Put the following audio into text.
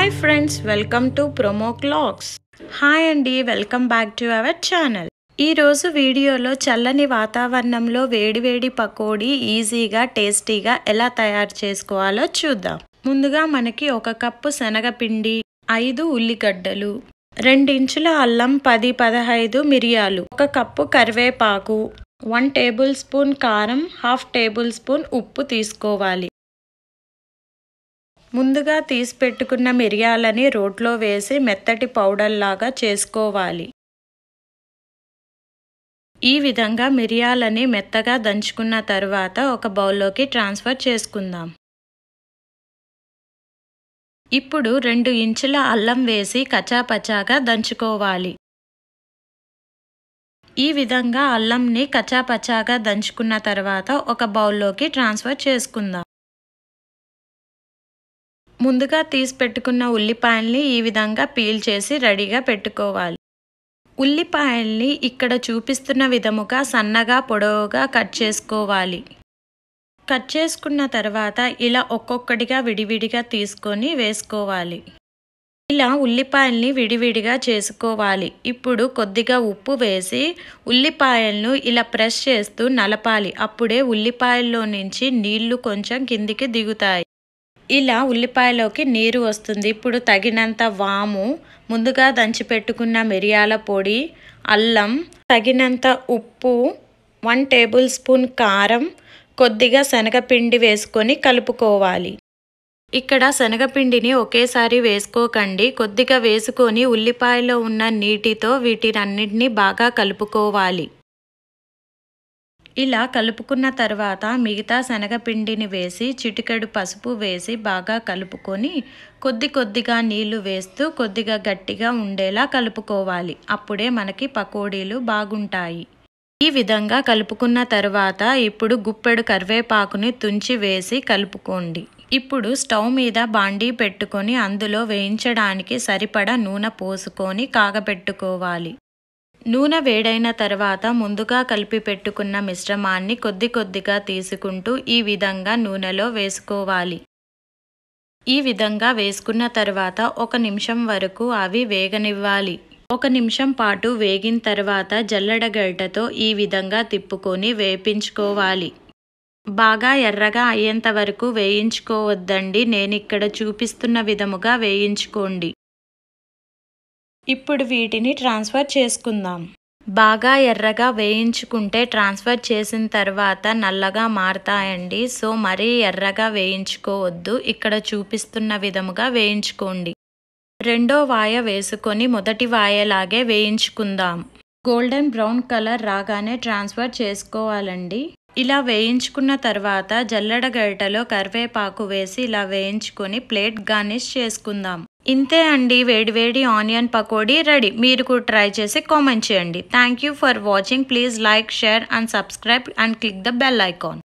Hi friends, welcome to promo clocks. Hi అండి, welcome back to our channel. ఈరోజు వీడియోలో చల్లని వాతావరణంలో వేడివేడి పకోడీ ఈజీగా టేస్టీగా ఎలా తయారు చేసుకోవాలో చూద్దాం. ముందుగా మనకి 1 కప్పు శనగపిండి, 5 ఉల్లిగడ్డలు, 2 ఇంచుల అల్లం, 10-15 మిరియాలు, 1 కప్పు కరివేపాకు, 1 టేబుల్ స్పూన్ కారం, 1/2 టేబుల్ స్పూన్ ఉప్పు తీసుకోవాలి. ముందుగా తీసి పెట్టుకున్న మిరియాలని రోట్లో వేసి మెత్తటి పౌడర్ లాగా చేసుకోవాలి. ఈ విధంగా మిరియాలని మెత్తగా దంచుకున్న తర్వాత ఒక బౌల్లోకి ట్రాన్స్ఫర్ చేసుకుందాం. ఇప్పుడు 2 ఇంచుల అల్లం వేసి కచాపచాగా దంచుకోవాలి. ఈ విధంగా అల్లంని కచాపచాగా దంచుకున్న తర్వాత ఒక బౌల్లోకి ట్రాన్స్ఫర్ చేసుకుందాం. ముందుగా తీసి పెట్టుకున్న ఉల్లిపాయల్ని ఈ విధంగా పీల్ చేసి రెడీగా పెట్టుకోవాలి. ఉల్లిపాయల్ని ఇక్కడ చూపిస్తున్న విధముగా సన్నగా పొడవుగా కట్ చేసుకోవాలి. కట్ చేసుకున్న తర్వాత ఇలా ఒక్కొక్కటిగా విడివిడిగా తీసుకొని వేసుకోవాలి. ఇలా ఉల్లిపాయల్ని విడివిడిగా చేసుకోవాలి. ఇప్పుడు కొద్దిగా ఉప్పు వేసి ఉల్లిపాయలను ఇలా ప్రెస్ చేస్తూ నలపాలి. అప్పుడే ఉల్లిపాయల్లో నుంచి నీళ్లు కొంచెం కిందికి దిగుతాయి. ఇలా ఉల్లిపాయలోకి నీరు వస్తుంది. ఇప్పుడు తగినంత వాము, ముందుగా దంచి పెట్టుకున్న మిరియాల పొడి, అల్లం, తగినంత ఉప్పు, 1 టేబుల్ స్పూన్ కారం, కొద్దిగా శనగపిండి వేసుకొని కలుపుకోవాలి. ఇక్కడ శనగపిండిని ఒకేసారి వేసుకోకండి. కొద్దిగా వేసుకొని ఉల్లిపాయలో ఉన్న నీటితో వీటినన్నిటిని బాగా కలుపుకోవాలి. ఇలా కలుపుకున్న తర్వాత మిగతా శనగపిండిని వేసి చిటికెడు పసుపు వేసి బాగా కలుపుకొని కొద్దిగా నీళ్లు వేస్తూ కొద్దిగా గట్టిగా ఉండేలా కలుపుకోవాలి. అప్పుడే మనకి పకోడీలు బాగుంటాయి. ఈ విధంగా కలుపుకున్న తర్వాత ఇప్పుడు గుప్పెడు కరివేపాకుని తుంచి వేసి కలుపుకోండి. ఇప్పుడు స్టవ్ మీద బాండీ పెట్టుకొని అందులో వేయించడానికి సరిపడా నూనె పోసుకొని కాగబెట్టుకోవాలి. నూనె వేడైన తర్వాత ముందుగా కలిపి పెట్టుకున్న మిశ్రమాన్ని కొద్దిగా తీసుకుంటూ ఈ విధంగా నూనెలో వేసుకోవాలి. ఈ విధంగా వేసుకున్న తర్వాత 1 నిమిషం వరకు అవి వేగనివ్వాలి. 1 నిమిషం పాటు వేగిన తర్వాత జల్లెడ గరిటెతో ఈ విధంగా తిప్పుకొని వేపించుకోవాలి. బాగా ఎర్రగా అయ్యేంత వరకు వేయించుకోవద్దండి. నేను ఇక్కడ చూపిస్తున్న విధముగా వేయించుకోండి. ఇప్పుడు వీటిని ట్రాన్స్ఫర్ చేసుకుందాం. బాగా ఎర్రగా వేయించుకుంటే ట్రాన్స్ఫర్ చేసిన తర్వాత నల్లగా మారతాయండి. సో మరీ ఎర్రగా వేయించుకోవద్దు. ఇక్కడ చూపిస్తున్న విధముగా వేయించుకోండి. రెండో వాయ వేసుకొని మొదటి వాయలాగే వేయించుకుందాం. గోల్డెన్ బ్రౌన్ కలర్ రాగానే ట్రాన్స్ఫర్ చేసుకోవాలండి. ఇలా వేయించుకున్న తర్వాత జల్లెడ గరిటెలో కరివేపాకు వేసి ఇలా వేయించుకొని ప్లేట్ గార్నిష్ చేసుకుందాం. ఇంతే అండి, వేడివేడి ఆనియన్ పకోడీ రెడీ. మీరు కూడా ట్రై చేసి కామెంట్ చేయండి. Thank you for watching. Please like, share and subscribe and click the bell icon.